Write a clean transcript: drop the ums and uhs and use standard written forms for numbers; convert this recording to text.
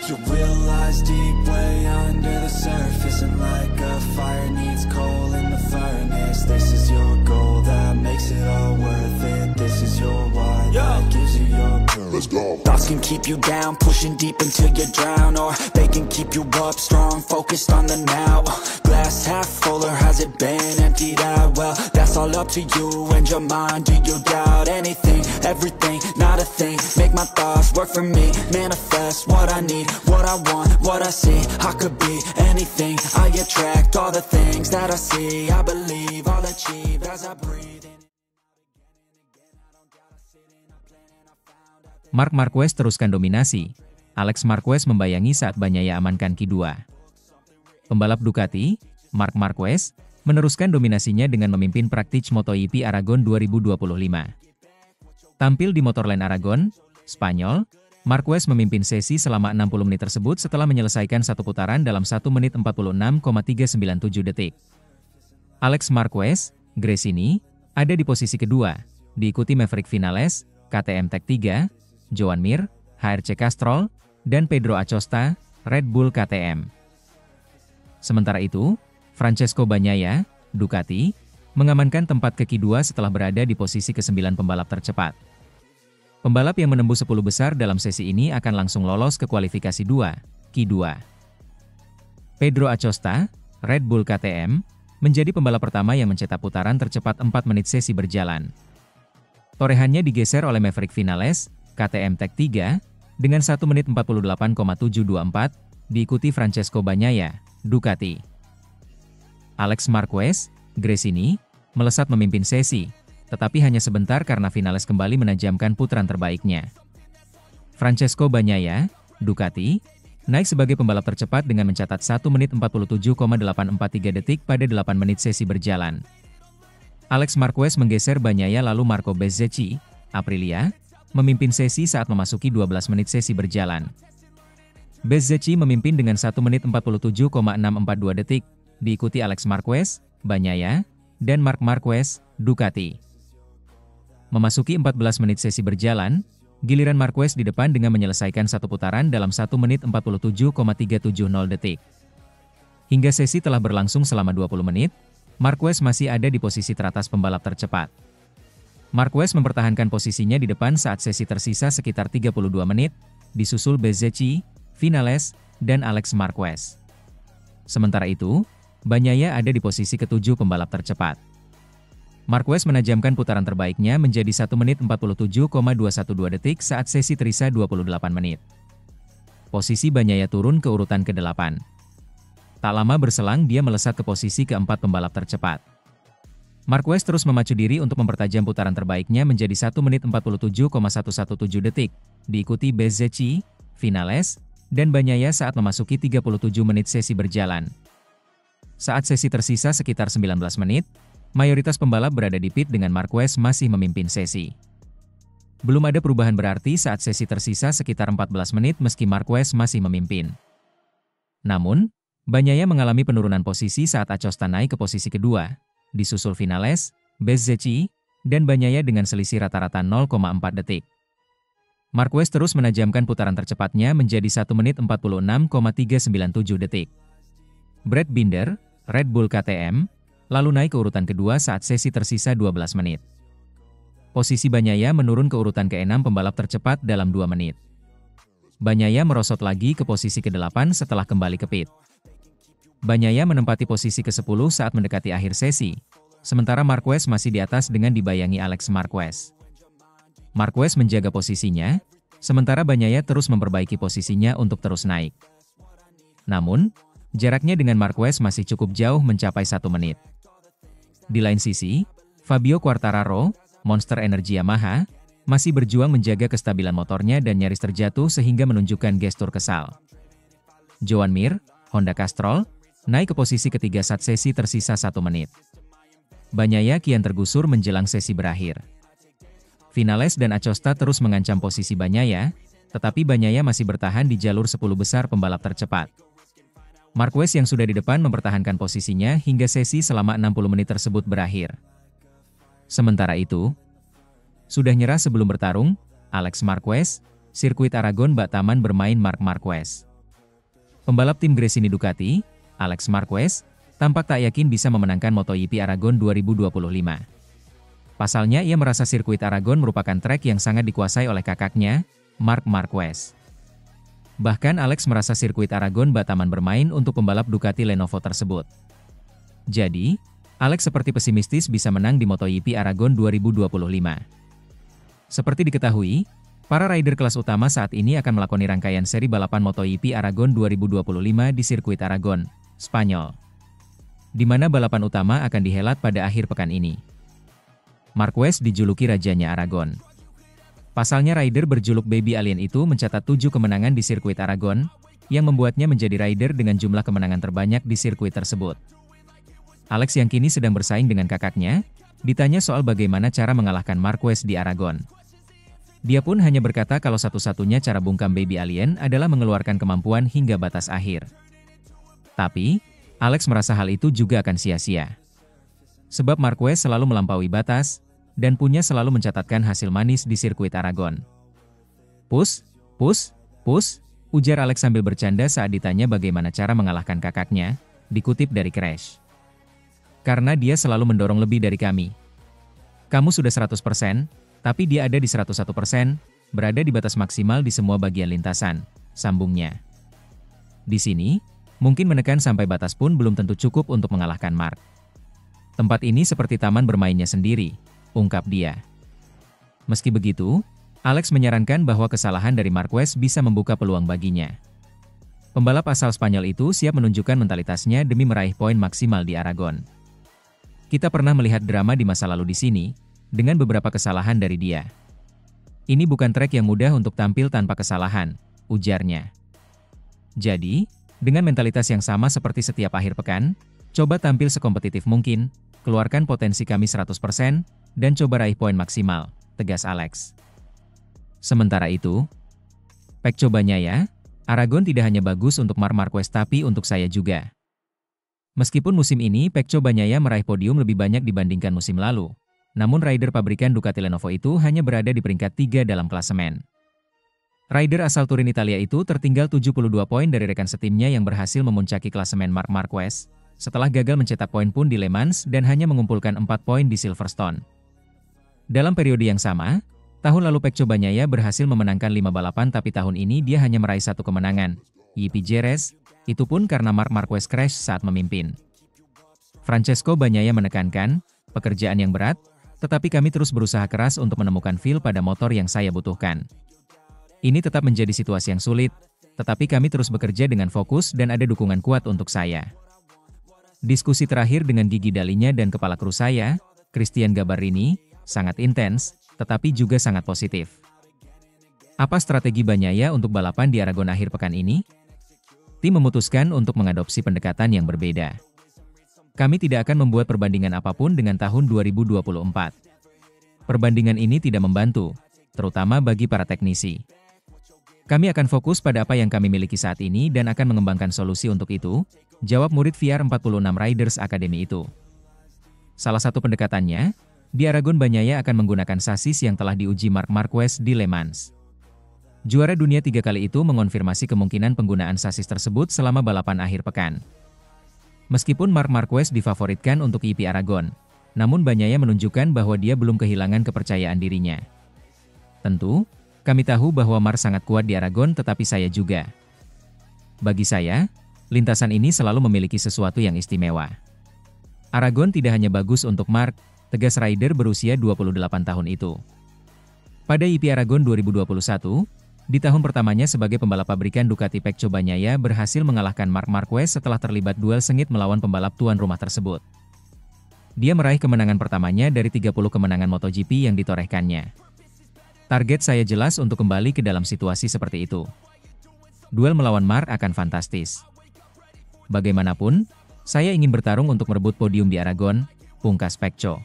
You realize deep way under the surface, and like a fire needs coal in the furnace. This is your goal that makes it all worth it. This is your why that gives you your purpose. Let's go. Thoughts can keep you down, pushing deep until you drown, or they can keep you up strong, focused on the now. Glass half full, or has it been emptied out? Well, that's all up to you and your mind. Do you doubt anything, everything, not a thing? Make my thoughts work for me, manifest what I need, what I want, what I see. I could be anything, I attract all the things that I see. I believe I'll achieve as I breathe in. Marc Marquez teruskan dominasi. Alex Marquez membayangi saat Bagnaia amankan Q2. Pembalap Ducati, Marc Marquez, meneruskan dominasinya dengan memimpin Praktik MotoGP Aragon 2025. Tampil di Motorland Aragon, Spanyol, Marquez memimpin sesi selama 60 menit tersebut setelah menyelesaikan satu putaran dalam 1 menit 46,397 detik. Alex Marquez, Gresini, ada di posisi kedua, diikuti Maverick Vinales, KTM Tech 3, Joan Mir, HRC Castrol, dan Pedro Acosta, Red Bull KTM. Sementara itu, Francesco Bagnaia, Ducati, mengamankan tempat ke Q2 setelah berada di posisi ke-9 pembalap tercepat. Pembalap yang menembus 10 besar dalam sesi ini akan langsung lolos ke kualifikasi 2, Q2. Pedro Acosta, Red Bull KTM, menjadi pembalap pertama yang mencetak putaran tercepat 4 menit sesi berjalan. Torehannya digeser oleh Maverick Vinales, KTM Tech 3, dengan 1 menit 48,724, diikuti Francesco Bagnaia, Ducati. Alex Marquez, Gresini, melesat memimpin sesi, tetapi hanya sebentar karena Vinales kembali menajamkan putaran terbaiknya. Francesco Bagnaia, Ducati, naik sebagai pembalap tercepat dengan mencatat 1 menit 47,843 detik pada 8 menit sesi berjalan. Alex Marquez menggeser Bagnaia lalu Marco Bezzecchi, Aprilia, memimpin sesi saat memasuki 12 menit sesi berjalan. Bezzecchi memimpin dengan 1 menit 47,642 detik, diikuti Alex Marquez, Bagnaia, dan Marc Marquez, Ducati. Memasuki 14 menit sesi berjalan, giliran Marquez di depan dengan menyelesaikan satu putaran dalam 1 menit 47,370 detik. Hingga sesi telah berlangsung selama 20 menit, Marquez masih ada di posisi teratas pembalap tercepat. Marquez mempertahankan posisinya di depan saat sesi tersisa sekitar 32 menit, disusul Bezzecchi, Vinales, dan Alex Marquez. Sementara itu, Bagnaia ada di posisi ke-7 pembalap tercepat. Marquez menajamkan putaran terbaiknya menjadi 1 menit 47,212 detik saat sesi tersisa 28 menit. Posisi Bagnaia turun ke urutan ke-8. Tak lama berselang dia melesat ke posisi ke-4 pembalap tercepat. Marquez terus memacu diri untuk mempertajam putaran terbaiknya menjadi 1 menit 47,117 detik, diikuti Bezzecchi, Vinales, dan Bagnaia saat memasuki 37 menit sesi berjalan. Saat sesi tersisa sekitar 19 menit, mayoritas pembalap berada di pit dengan Marquez masih memimpin sesi. Belum ada perubahan berarti saat sesi tersisa sekitar 14 menit meski Marquez masih memimpin. Namun, Bagnaia mengalami penurunan posisi saat Acosta naik ke posisi kedua, disusul Vinales, Bezzecchi, dan Bagnaia dengan selisih rata-rata 0,4 detik. Marquez terus menajamkan putaran tercepatnya menjadi 1 menit 46,397 detik. Brad Binder, Red Bull KTM, lalu naik ke urutan kedua saat sesi tersisa 12 menit. Posisi Bagnaia menurun ke urutan ke-6 pembalap tercepat dalam 2 menit. Bagnaia merosot lagi ke posisi ke-8 setelah kembali ke pit. Bagnaia menempati posisi ke-10 saat mendekati akhir sesi, sementara Marquez masih di atas dengan dibayangi Alex Marquez. Marquez menjaga posisinya, sementara Bagnaia terus memperbaiki posisinya untuk terus naik. Namun, jaraknya dengan Marquez masih cukup jauh mencapai 1 menit. Di lain sisi, Fabio Quartararo, Monster Energy Yamaha, masih berjuang menjaga kestabilan motornya dan nyaris terjatuh sehingga menunjukkan gestur kesal. Joan Mir, Honda Castrol, naik ke posisi ketiga saat sesi tersisa 1 menit. Bagnaia kian tergusur menjelang sesi berakhir. Vinales dan Acosta terus mengancam posisi Bagnaia, tetapi Bagnaia masih bertahan di jalur 10 besar pembalap tercepat. Marquez yang sudah di depan mempertahankan posisinya hingga sesi selama 60 menit tersebut berakhir. Sementara itu, sudah nyerah sebelum bertarung, Alex Marquez, sirkuit Aragon bak taman bermain Marc Marquez. Pembalap tim Gresini Ducati, Alex Marquez, tampak tak yakin bisa memenangkan MotoGP Aragon 2025. Pasalnya ia merasa sirkuit Aragon merupakan trek yang sangat dikuasai oleh kakaknya, Marc Marquez. Bahkan Alex merasa sirkuit Aragon bataman bermain untuk pembalap Ducati Lenovo tersebut. Jadi, Alex seperti pesimistis bisa menang di MotoGP Aragon 2025. Seperti diketahui, para rider kelas utama saat ini akan melakoni rangkaian seri balapan MotoGP Aragon 2025 di sirkuit Aragon, Spanyol, di mana balapan utama akan dihelat pada akhir pekan ini. Marquez dijuluki rajanya Aragon. Pasalnya rider berjuluk Baby Alien itu mencatat 7 kemenangan di sirkuit Aragon, yang membuatnya menjadi rider dengan jumlah kemenangan terbanyak di sirkuit tersebut. Alex yang kini sedang bersaing dengan kakaknya, ditanya soal bagaimana cara mengalahkan Marquez di Aragon. Dia pun hanya berkata kalau satu-satunya cara bungkam Baby Alien adalah mengeluarkan kemampuan hingga batas akhir. Tapi, Alex merasa hal itu juga akan sia-sia. Sebab Marquez selalu melampaui batas, dan punya selalu mencatatkan hasil manis di sirkuit Aragon. Push, ujar Alex sambil bercanda saat ditanya bagaimana cara mengalahkan kakaknya, dikutip dari Crash. Karena dia selalu mendorong lebih dari kami. Kamu sudah 100%, tapi dia ada di 101%, berada di batas maksimal di semua bagian lintasan, sambungnya. Di sini, mungkin menekan sampai batas pun belum tentu cukup untuk mengalahkan Marc. Tempat ini seperti taman bermainnya sendiri, ungkap dia. Meski begitu, Alex menyarankan bahwa kesalahan dari Marquez bisa membuka peluang baginya. Pembalap asal Spanyol itu siap menunjukkan mentalitasnya demi meraih poin maksimal di Aragon. Kita pernah melihat drama di masa lalu di sini, dengan beberapa kesalahan dari dia. Ini bukan trek yang mudah untuk tampil tanpa kesalahan, ujarnya. Jadi, dengan mentalitas yang sama seperti setiap akhir pekan, coba tampil sekompetitif mungkin, keluarkan potensi kami 100%, dan coba raih poin maksimal, tegas Alex. Sementara itu, Pecco Bagnaia, Aragon tidak hanya bagus untuk Marc Marquez tapi untuk saya juga. Meskipun musim ini Pecco Bagnaia meraih podium lebih banyak dibandingkan musim lalu, namun rider pabrikan Ducati Lenovo itu hanya berada di peringkat 3 dalam klasemen. Rider asal Turin Italia itu tertinggal 72 poin dari rekan setimnya yang berhasil memuncaki klasemen Marc Marquez, setelah gagal mencetak poin pun di Le Mans dan hanya mengumpulkan 4 poin di Silverstone. Dalam periode yang sama, tahun lalu Pecco Bagnaia berhasil memenangkan 5 balapan tapi tahun ini dia hanya meraih 1 kemenangan, YP Jerez, itu pun karena Marc Marquez crash saat memimpin. Francesco Bagnaia menekankan, pekerjaan yang berat, tetapi kami terus berusaha keras untuk menemukan feel pada motor yang saya butuhkan. Ini tetap menjadi situasi yang sulit, tetapi kami terus bekerja dengan fokus dan ada dukungan kuat untuk saya. Diskusi terakhir dengan Gigi Dalinya dan kepala kru saya, Christian Gabarrini, sangat intens, tetapi juga sangat positif. Apa strategi Bagnaia untuk balapan di Aragon akhir pekan ini? Tim memutuskan untuk mengadopsi pendekatan yang berbeda. Kami tidak akan membuat perbandingan apapun dengan tahun 2024. Perbandingan ini tidak membantu, terutama bagi para teknisi. Kami akan fokus pada apa yang kami miliki saat ini dan akan mengembangkan solusi untuk itu, jawab murid VR46 Riders Academy itu. Salah satu pendekatannya, di Aragon Bagnaia akan menggunakan sasis yang telah diuji Marc Marquez di Le Mans. Juara dunia 3 kali itu mengonfirmasi kemungkinan penggunaan sasis tersebut selama balapan akhir pekan. Meskipun Marc Marquez difavoritkan untuk YP Aragon, namun Bagnaia menunjukkan bahwa dia belum kehilangan kepercayaan dirinya. Tentu, kami tahu bahwa Marc sangat kuat di Aragon tetapi saya juga. Bagi saya, lintasan ini selalu memiliki sesuatu yang istimewa. Aragon tidak hanya bagus untuk Marc, tegas rider berusia 28 tahun itu. Pada YP Aragon 2021, di tahun pertamanya sebagai pembalap pabrikan Ducati Pecco Bagnaia berhasil mengalahkan Marc Marquez setelah terlibat duel sengit melawan pembalap tuan rumah tersebut. Dia meraih kemenangan pertamanya dari 30 kemenangan MotoGP yang ditorehkannya. Target saya jelas untuk kembali ke dalam situasi seperti itu. Duel melawan Marc akan fantastis. Bagaimanapun, saya ingin bertarung untuk merebut podium di Aragon, pungkas Pecco.